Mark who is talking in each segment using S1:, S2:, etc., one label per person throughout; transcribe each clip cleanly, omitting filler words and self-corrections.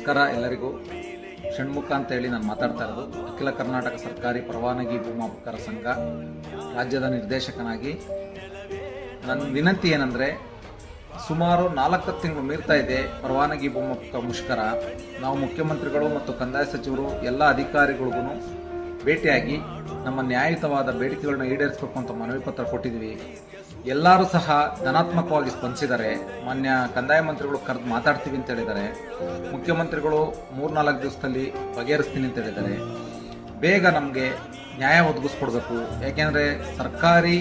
S1: ನಮಸ್ಕಾರ ಎಲ್ಲರಿಗೂ. ಷಣ್ಮುಖ ಅಂತ ಹೇಳಿ ನಾನು ಮಾತಾಡ್ತಾ ಇರೋದು ಅಖಿಲ ಕರ್ನಾಟಕ ಸರ್ಕಾರಿ ಪರವಾನಗಿ ಭೂಮಾಪಕರ ಸಂಘ ರಾಜ್ಯದ ನಿರ್ದೇಶಕನಾಗಿ. ನನ್ನ ವಿನಂತಿ ಏನಂದರೆ, ಸುಮಾರು 4 ತಿಂಗಳು ಮೀರ್ತಾ ಇದೆ ಪರವಾನಗಿ ಭೂಮಾಪಕ ಮುಷ್ಕರ. ನಾವು ಮುಖ್ಯಮಂತ್ರಿಗಳು ಮತ್ತು ಕಂದಾಯ ಸಚಿವರು ಎಲ್ಲ ಅಧಿಕಾರಿಗಳಿಗೂ ಭೇಟಿಯಾಗಿ ನಮ್ಮ ನ್ಯಾಯಯುತವಾದ ಬೇಡಿಕೆಗಳನ್ನ ಈಡೇರಿಸಬೇಕು ಅಂತ ಮನವಿ ಪತ್ರ ಕೊಟ್ಟಿದ್ವಿ. ಎಲ್ಲರೂ ಸಹ ಧನಾತ್ಮಕವಾಗಿ ಸ್ಪಂದಿಸಿದ್ದಾರೆ. ಮಾನ್ಯ ಕಂದಾಯ ಮಂತ್ರಿಗಳು ಕರೆದು ಮಾತಾಡ್ತೀವಿ ಅಂತ ಹೇಳಿದ್ದಾರೆ. ಮುಖ್ಯಮಂತ್ರಿಗಳು 3-4 ದಿವಸದಲ್ಲಿ ಬಗೆಹರಿಸ್ತೀನಿ ಅಂತ ಹೇಳಿದ್ದಾರೆ. ಬೇಗ ನಮಗೆ ನ್ಯಾಯ ಒದಗಿಸ್ಕೊಡ್ಬೇಕು. ಯಾಕೆಂದರೆ ಸರ್ಕಾರಿ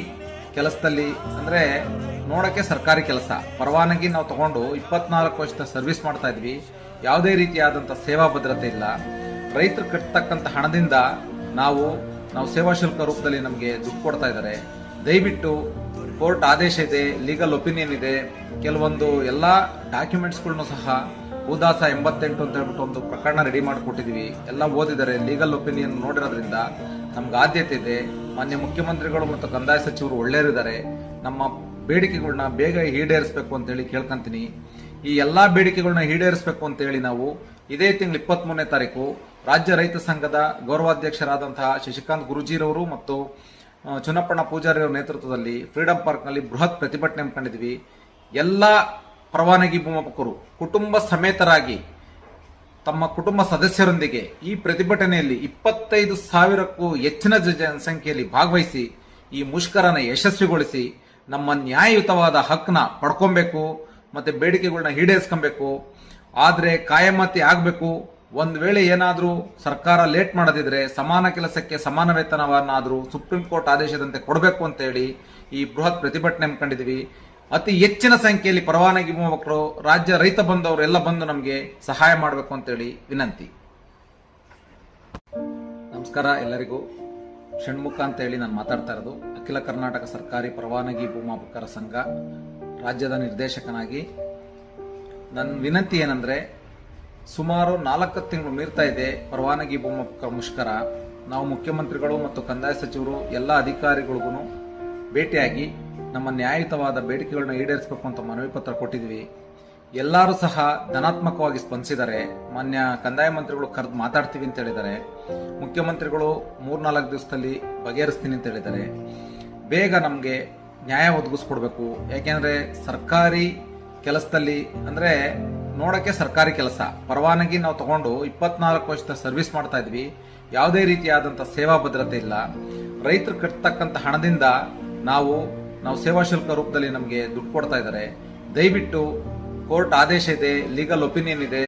S1: ಕೆಲಸದಲ್ಲಿ ಅಂದರೆ ನೋಡೋಕ್ಕೆ ಸರ್ಕಾರಿ ಕೆಲಸ, ಪರವಾನಗಿ ನಾವು ತಗೊಂಡು 24 ವರ್ಷದ ಸರ್ವಿಸ್ ಮಾಡ್ತಾ ಇದ್ವಿ. ಯಾವುದೇ ರೀತಿಯಾದಂಥ ಸೇವಾ ಭದ್ರತೆ ಇಲ್ಲ. ರೈತರು ಕಟ್ಟತಕ್ಕಂಥ ಹಣದಿಂದ ನಾವು ಸೇವಾ ಶುಲ್ಕ ರೂಪದಲ್ಲಿ ನಮಗೆ ದುಡ್ಡು ಕೊಡ್ತಾ ಇದ್ದಾರೆ. ದಯವಿಟ್ಟು ಕೋರ್ಟ್ ಆದೇಶ ಇದೆ, ಲೀಗಲ್ ಒಪಿನಿಯನ್ ಇದೆ, ಕೆಲವೊಂದು ಎಲ್ಲ ಡಾಕ್ಯುಮೆಂಟ್ಸ್ಗಳನ್ನು ಸಹ ಉದಾಸ 88 ಅಂತ ಹೇಳ್ಬಿಟ್ಟು ಒಂದು ಪ್ರಕರಣ ರೆಡಿ ಮಾಡಿಕೊಟ್ಟಿದ್ವಿ. ಎಲ್ಲ ಓದಿದ್ದಾರೆ, ಲೀಗಲ್ ಒಪಿನಿಯನ್ ನೋಡಿರೋದ್ರಿಂದ ನಮ್ಗೆ ಆದ್ಯತೆ ಇದೆ. ಮಾನ್ಯ ಮುಖ್ಯಮಂತ್ರಿಗಳು ಮತ್ತು ಕಂದಾಯ ಸಚಿವರು ಒಳ್ಳೆಯರಿದ್ದಾರೆ. ನಮ್ಮ ಬೇಡಿಕೆಗಳನ್ನ ಬೇಗ ಈಡೇರಿಸಬೇಕು ಅಂತೇಳಿ ಕೇಳ್ಕೊಂತೀನಿ. ಈ ಎಲ್ಲ ಬೇಡಿಕೆಗಳನ್ನ ಈಡೇರಿಸಬೇಕು ಅಂತೇಳಿ ನಾವು ಇದೇ ತಿಂಗಳು 23ನೇ ತಾರೀಕು ರಾಜ್ಯ ರೈತ ಸಂಘದ ಗೌರವಾಧ್ಯಕ್ಷರಾದಂತಹ ಶಶಿಕಾಂತ್ ಗುರುಜಿರವರು ಮತ್ತು ಚುನಪ್ಪಣ್ಣ ಪೂಜಾರಿ ಅವರ ನೇತೃತ್ವದಲ್ಲಿ ಫ್ರೀಡಂ ಪಾರ್ಕ್ನಲ್ಲಿ ಬೃಹತ್ ಪ್ರತಿಭಟನೆ ಹಮ್ಮಿಕೊಂಡಿದ್ವಿ. ಎಲ್ಲ ಪರವಾನಗಿ ಭೂಮಾಪಕರು ಕುಟುಂಬ ಸಮೇತರಾಗಿ ತಮ್ಮ ಕುಟುಂಬ ಸದಸ್ಯರೊಂದಿಗೆ ಈ ಪ್ರತಿಭಟನೆಯಲ್ಲಿ 25,000ಕ್ಕೂ ಹೆಚ್ಚಿನ ಜನಸಂಖ್ಯೆಯಲ್ಲಿ ಭಾಗವಹಿಸಿ ಈ ಮುಷ್ಕರನ ಯಶಸ್ವಿಗೊಳಿಸಿ ನಮ್ಮ ನ್ಯಾಯಯುತವಾದ ಹಕ್ಕನ್ನ ಪಡ್ಕೊಬೇಕು ಮತ್ತೆ ಬೇಡಿಕೆಗಳನ್ನ ಈಡೇರಿಸ್ಕೊಬೇಕು. ಆದರೆ ಕಾಯಮತಿ ಆಗಬೇಕು. ಒಂದು ವೇಳೆ ಏನಾದರೂ ಸರ್ಕಾರ ಲೇಟ್ ಮಾಡದಿದ್ರೆ ಸಮಾನ ಕೆಲಸಕ್ಕೆ ಸಮಾನ ವೇತನವನ್ನಾದರೂ ಸುಪ್ರೀಂ ಕೋರ್ಟ್ ಆದೇಶದಂತೆ ಕೊಡಬೇಕು ಅಂತೇಳಿ ಈ ಬೃಹತ್ ಪ್ರತಿಭಟನೆ ಹಮ್ಮಿಕೊಂಡಿದ್ವಿ. ಅತಿ ಹೆಚ್ಚಿನ ಸಂಖ್ಯೆಯಲ್ಲಿ ಪರವಾನಗಿ ಭೂಮಾಪಕರು, ರಾಜ್ಯ ರೈತ ಬಂದವರು ಎಲ್ಲ ಬಂದು ನಮಗೆ ಸಹಾಯ ಮಾಡಬೇಕು ಅಂತೇಳಿ ವಿನಂತಿ. ನಮಸ್ಕಾರ ಎಲ್ಲರಿಗೂ. ಷಣ್ಮುಖ ಅಂತ ಹೇಳಿ ನಾನು ಮಾತಾಡ್ತಾ ಇರೋದು ಅಖಿಲ ಕರ್ನಾಟಕ ಸರ್ಕಾರಿ ಪರವಾನಗಿ ಭೂಮಾಪಕರ ಸಂಘ ರಾಜ್ಯದ ನಿರ್ದೇಶಕನಾಗಿ. ನನ್ನ ವಿನಂತಿ ಏನಂದರೆ, ಸುಮಾರು 4 ತಿಂಗಳು ಮೀರ್ತಾ ಇದೆ ಪರವಾನಗಿ ಭೂಮಾಪಕ ಮುಷ್ಕರ. ನಾವು ಮುಖ್ಯಮಂತ್ರಿಗಳು ಮತ್ತು ಕಂದಾಯ ಸಚಿವರು ಎಲ್ಲ ಅಧಿಕಾರಿಗಳಿಗೂ ಭೇಟಿಯಾಗಿ ನಮ್ಮ ನ್ಯಾಯಯುತವಾದ ಬೇಡಿಕೆಗಳನ್ನ ಈಡೇರಿಸಬೇಕು ಅಂತ ಮನವಿ ಪತ್ರ ಕೊಟ್ಟಿದ್ವಿ. ಎಲ್ಲರೂ ಸಹ ಧನಾತ್ಮಕವಾಗಿ ಸ್ಪಂದಿಸಿದ್ದಾರೆ. ಮಾನ್ಯ ಕಂದಾಯ ಮಂತ್ರಿಗಳು ಕರೆದು ಮಾತಾಡ್ತೀವಿ ಅಂತ ಹೇಳಿದ್ದಾರೆ. ಮುಖ್ಯಮಂತ್ರಿಗಳು 3-4 ದಿವಸದಲ್ಲಿ ಬಗೆಹರಿಸ್ತೀನಿ ಅಂತ ಹೇಳಿದ್ದಾರೆ. ಬೇಗ ನಮಗೆ ನ್ಯಾಯ ಒದಗಿಸ್ಕೊಡ್ಬೇಕು. ಯಾಕೆಂದರೆ ಸರ್ಕಾರಿ ಕೆಲಸದಲ್ಲಿ ಅಂದರೆ ನೋಡೋಕ್ಕೆ ಸರ್ಕಾರಿ ಕೆಲಸ, ಪರವಾನಗಿ ನಾವು ತಗೊಂಡು 24 ವರ್ಷದ ಸರ್ವಿಸ್ ಮಾಡ್ತಾ ಇದ್ವಿ. ಯಾವುದೇ ರೀತಿಯಾದಂಥ ಸೇವಾ ಭದ್ರತೆ ಇಲ್ಲ. ರೈತರು ಕಟ್ಟತಕ್ಕಂಥ ಹಣದಿಂದ ನಾವು ಸೇವಾ ಶುಲ್ಕ ರೂಪದಲ್ಲಿ ನಮಗೆ ದುಡ್ಡು ಕೊಡ್ತಾ ಇದ್ದಾರೆ. ದಯವಿಟ್ಟು ಕೋರ್ಟ್ ಆದೇಶ ಇದೆ, ಲೀಗಲ್ ಒಪಿನಿಯನ್ ಇದೆ.